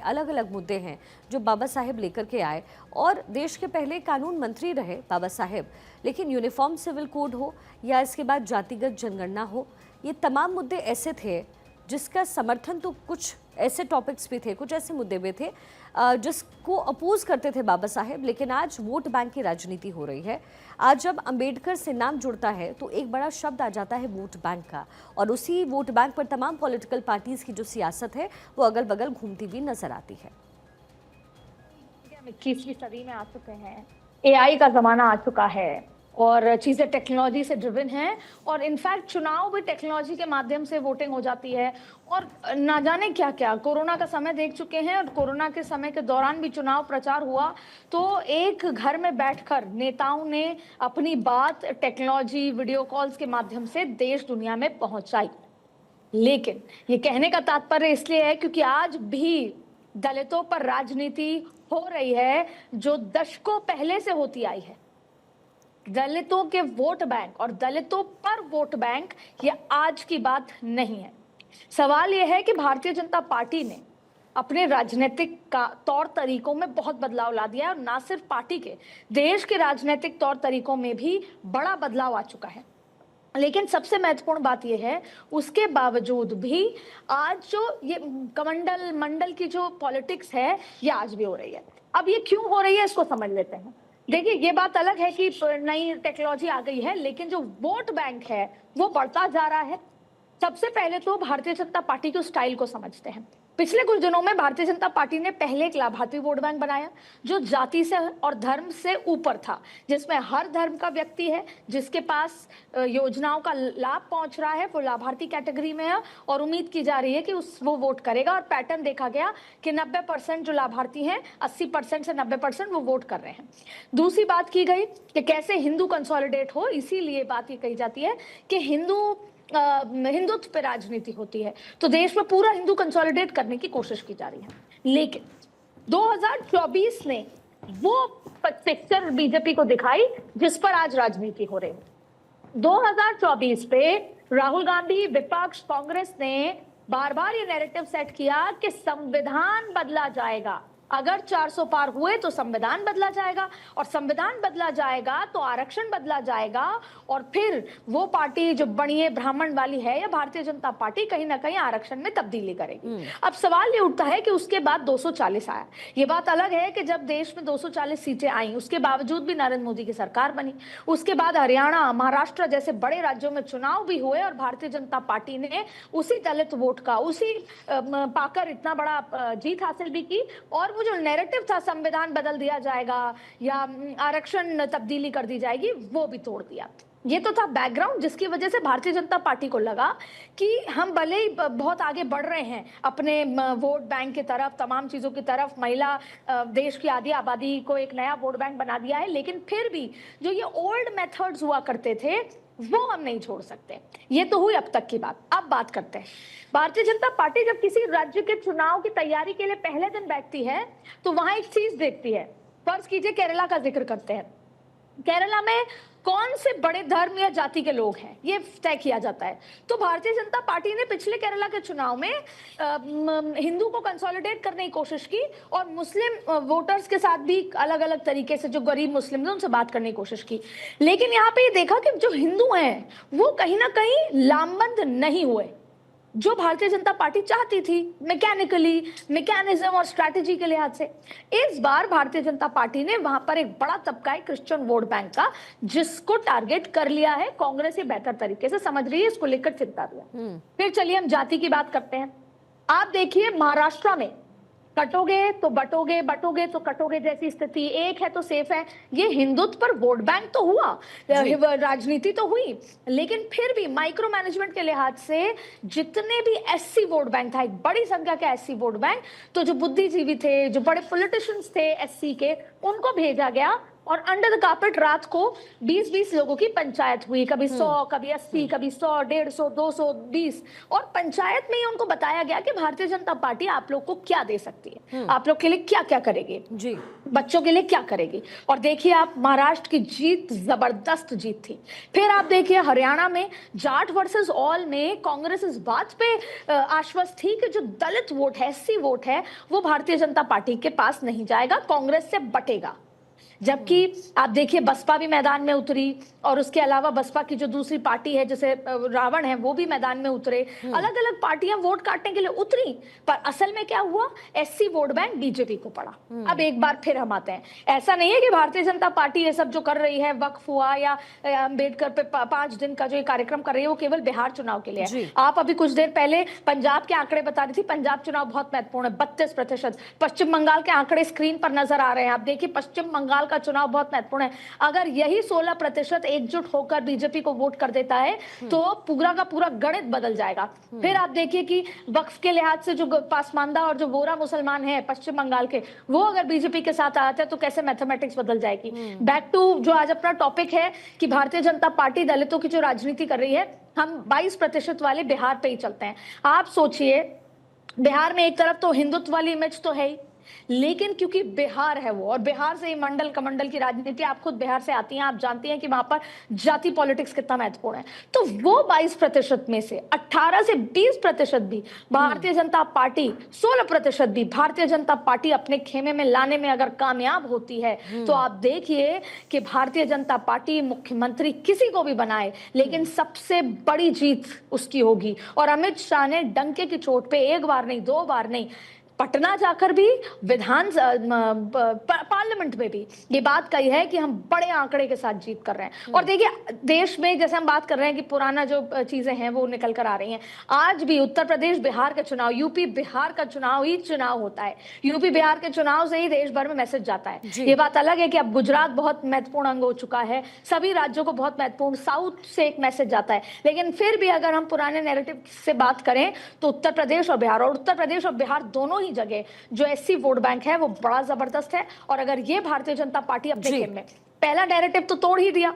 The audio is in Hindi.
अलग अलग मुद्दे हैं जो बाबा साहेब लेकर के आए। और देश के पहले कानून मंत्री रहे बाबा साहेब, लेकिन यूनिफॉर्म सिविल कोड हो या इसके बाद जातिगत जनगणना हो, ये तमाम मुद्दे ऐसे थे जिसका समर्थन तो कुछ ऐसे टॉपिक्स भी थे, कुछ ऐसे मुद्दे भी थे जिसको अपोज करते थे बाबा साहेब। लेकिन आज वोट बैंक की राजनीति हो रही है। आज जब अंबेडकर से नाम जुड़ता है तो एक बड़ा शब्द आ जाता है वोट बैंक का, और उसी वोट बैंक पर तमाम पॉलिटिकल पार्टीज की जो सियासत है वो अगल बगल घूमती हुई नजर आती है। 21वीं सदी में आ चुके हैं, एआई का जमाना आ चुका है और चीजें टेक्नोलॉजी से ड्रिवन हैं, और इनफैक्ट चुनाव भी टेक्नोलॉजी के माध्यम से वोटिंग हो जाती है। और ना जाने क्या क्या, कोरोना का समय देख चुके हैं, और कोरोना के समय के दौरान भी चुनाव प्रचार हुआ तो एक घर में बैठकर नेताओं ने अपनी बात टेक्नोलॉजी, वीडियो कॉल्स के माध्यम से देश दुनिया में पहुंचाई। लेकिन ये कहने का तात्पर्य इसलिए है क्योंकि आज भी दलितों पर राजनीति हो रही है जो दशकों पहले से होती आई है। दलितों के वोट बैंक और दलितों पर वोट बैंक ये आज की बात नहीं है। सवाल यह है कि भारतीय जनता पार्टी ने अपने राजनीतिक का तौर तरीकों में बहुत बदलाव ला दिया है, और ना सिर्फ पार्टी के, देश के राजनीतिक तौर तरीकों में भी बड़ा बदलाव आ चुका है। लेकिन सबसे महत्वपूर्ण बात यह है, उसके बावजूद भी आज जो ये कमंडल मंडल की जो पॉलिटिक्स है ये आज भी हो रही है। अब ये क्यों हो रही है इसको समझ लेते हैं। देखिए, ये बात अलग है कि नई टेक्नोलॉजी आ गई है, लेकिन जो वोट बैंक है वो बढ़ता जा रहा है। सबसे पहले तो भारतीय जनता पार्टी के स्टाइल को समझते हैं। पिछले कुछ दिनों में भारतीय जनता पार्टी ने पहले एक लाभार्थी वोट बैंक बनाया जो जाति से और धर्म से ऊपर था, जिसमें हर धर्म का व्यक्ति है जिसके पास योजनाओं का लाभ पहुंच रहा है, वो लाभार्थी कैटेगरी में है, और उम्मीद की जा रही है कि वो वोट करेगा। और पैटर्न देखा गया कि 90% जो लाभार्थी हैं, 80% से 90% वो वोट कर रहे हैं। दूसरी बात की गई कि कैसे हिंदू कंसोलिडेट हो, इसीलिए बात ये कही जाती है कि हिंदुत्व पे राजनीति होती है, तो देश में पूरा हिंदू कंसोलिडेट करने की कोशिश की जा रही है। लेकिन 2024 ने वो पिक्चर बीजेपी को दिखाई जिस पर आज राजनीति हो रही है। 2024 पे राहुल गांधी, विपक्ष, कांग्रेस ने बार बार ये नैरेटिव सेट किया कि संविधान बदला जाएगा, अगर 400 पार हुए तो संविधान बदला जाएगा, और संविधान बदला जाएगा तो आरक्षण बदला जाएगा, और फिर वो पार्टी जो बड़िए ब्राह्मण वाली है या भारतीय जनता पार्टी कहीं ना कहीं आरक्षण में तब्दीली करेगी। अब सवाल ये उठता है कि उसके बाद 240 आया। ये बात अलग है कि जब देश में 240 सीटें आई, उसके बावजूद भी नरेंद्र मोदी की सरकार बनी। उसके बाद हरियाणा, महाराष्ट्र जैसे बड़े राज्यों में चुनाव भी हुए, और भारतीय जनता पार्टी ने उसी दलित वोट का उसी पाकर इतना बड़ा जीत हासिल भी की, और वो जो नैरेटिव था संविधान बदल दिया जाएगा या आरक्षण तब्दीली कर दी जाएगी, वो भी तोड़ दिया। ये तो था बैकग्राउंड जिसकी वजह से भारतीय जनता पार्टी को लगा कि हम भले ही बहुत आगे बढ़ रहे हैं अपने वोट बैंक की तरफ, तमाम चीजों की तरफ, महिला देश की आधी आबादी को एक नया वोट बैंक बना दिया है, लेकिन फिर भी जो ये ओल्ड मेथड्स हुआ करते थे वो हम नहीं छोड़ सकते। ये तो हुई अब तक की बात। अब बात करते हैं, भारतीय जनता पार्टी जब किसी राज्य के चुनाव की तैयारी के लिए पहले दिन बैठती है तो वहां एक चीज देखती है। फर्ज कीजिए केरला का जिक्र करते हैं, केरला में कौन से बड़े धर्म या जाति के लोग हैं ये तय किया जाता है। तो भारतीय जनता पार्टी ने पिछले केरला के चुनाव में हिंदू को कंसोलिडेट करने की कोशिश की, और मुस्लिम वोटर्स के साथ भी अलग अलग तरीके से, जो गरीब मुस्लिम थे उनसे बात करने की कोशिश की। लेकिन यहाँ पे ये देखा कि जो हिंदू हैं वो कहीं ना कहीं लामबंद नहीं हुए, जो भारतीय जनता पार्टी चाहती थी मैकेनिज्म और स्ट्रैटेजी के लिहाज से। इस बार भारतीय जनता पार्टी ने वहां पर एक बड़ा तबका है क्रिश्चियन वोट बैंक का, जिसको टारगेट कर लिया है। कांग्रेस ये बेहतर तरीके से समझ रही है, इसको लेकर चिंता भी है। फिर चलिए हम जाति की बात करते हैं। आप देखिए, महाराष्ट्र में कटोगे तो बटोगे, बटोगे तो कटोगे जैसी स्थिति, एक है तो सेफ है। ये हिंदुत्व पर वोट बैंक तो हुआ, राजनीति तो हुई, लेकिन फिर भी माइक्रो मैनेजमेंट के लिहाज से जितने भी एससी वोट बैंक था, एक बड़ी संख्या के एससी वोट बैंक, तो जो बुद्धिजीवी थे, जो बड़े पॉलिटिशियंस थे एससी के, उनको भेजा गया और अंडर द कार्पेट रात को 20-20 लोगों की पंचायत हुई, कभी 100, कभी 80, कभी 100, 150, 220, और पंचायत में ही उनको बताया गया कि भारतीय जनता पार्टी आप लोग को क्या दे सकती है, आप लोग के लिए क्या क्या करेगी, जी बच्चों के लिए क्या करेगी। और देखिए आप, महाराष्ट्र की जीत जबरदस्त जीत थी। फिर आप देखिए हरियाणा में जाट वर्सेस ऑल में कांग्रेस इस बात पे आश्वस्त थी कि जो दलित वोट है, एससी वोट है, वो भारतीय जनता पार्टी के पास नहीं जाएगा, कांग्रेस से बटेगा। जबकि आप देखिए बसपा भी मैदान में उतरी, और उसके अलावा बसपा की जो दूसरी पार्टी है जैसे रावण है, वो भी मैदान में उतरे। अलग अलग पार्टियां वोट काटने के लिए उतरी, पर असल में क्या हुआ, एससी वोट बैंक बीजेपी को पड़ा। अब एक बार फिर हम आते हैं, ऐसा नहीं है कि भारतीय जनता पार्टी ये सब जो कर रही है, वक्फ हुआ या अम्बेडकर पे 5 दिन का जो ये कार्यक्रम कर रही है, वो केवल बिहार चुनाव के लिए है। आप अभी कुछ देर पहले पंजाब के आंकड़े बता रही थी, पंजाब चुनाव बहुत महत्वपूर्ण है, 32%। पश्चिम बंगाल के आंकड़े स्क्रीन पर नजर आ रहे हैं, आप देखिए पश्चिम बंगाल का चुनाव बहुत महत्वपूर्ण है। अगर यही 16% एकजुट होकर बीजेपी को वोट कर देता है तो पूरा का पूरा गणित बदल जाएगा। फिर आप देखिए कि वक्फ के लिहाज से जो पासमानदा और जो वोरा मुसलमान हैं पश्चिम बंगाल के, वो अगर बीजेपी के साथ आते हैं तो कैसे मैथमेटिक्स बदल जाएगी। बैक टू जो आज अपना टॉपिक है कि भारतीय जनता पार्टी दलितों की जो राजनीति कर रही है, हम 22% वाले बिहार पे ही चलते हैं। आप सोचिए, बिहार में एक तरफ तो हिंदुत्व वाली इमेज तो है ही, लेकिन क्योंकि बिहार है वो, और बिहार से ही मंडल कमंडल की राजनीति, आप खुद बिहार से आती हैं, आप जानती हैं कि वहां पर जाति पॉलिटिक्स कितना महत्वपूर्ण है। तो वो 22% में से 18 से 20% भी भारतीय जनता पार्टी, 16% भी भारतीय जनता पार्टी अपने खेमे में लाने में अगर कामयाब होती है, तो आप देखिए कि भारतीय जनता पार्टी मुख्यमंत्री किसी को भी बनाए, लेकिन सबसे बड़ी जीत उसकी होगी। और अमित शाह ने डंके की चोट पे एक बार नहीं, 2 बार नहीं, पटना जाकर भी, पार्लियामेंट में भी ये बात कही है कि हम बड़े आंकड़े के साथ जीत कर रहे हैं। और देखिए देश में जैसे हम बात कर रहे हैं कि पुराना जो चीजें हैं वो निकल कर आ रही हैं, आज भी उत्तर प्रदेश बिहार का चुनाव, यूपी बिहार का चुनाव ही चुनाव होता है। यूपी बिहार के चुनाव से ही देश भर में मैसेज जाता है। ये बात अलग है कि अब गुजरात बहुत महत्वपूर्ण अंग हो चुका है, सभी राज्यों को बहुत महत्वपूर्ण, साउथ से एक मैसेज जाता है, लेकिन फिर भी अगर हम पुराने नैरेटिव से बात करें तो उत्तर प्रदेश और बिहार, और उत्तर प्रदेश और बिहार दोनों ही जगह जो एससी वोट बैंक है वो बड़ा जबरदस्त है। और अगर ये भारतीय जनता पार्टी अपने खेम में पहला नैरेटिव तो तोड़ ही दिया,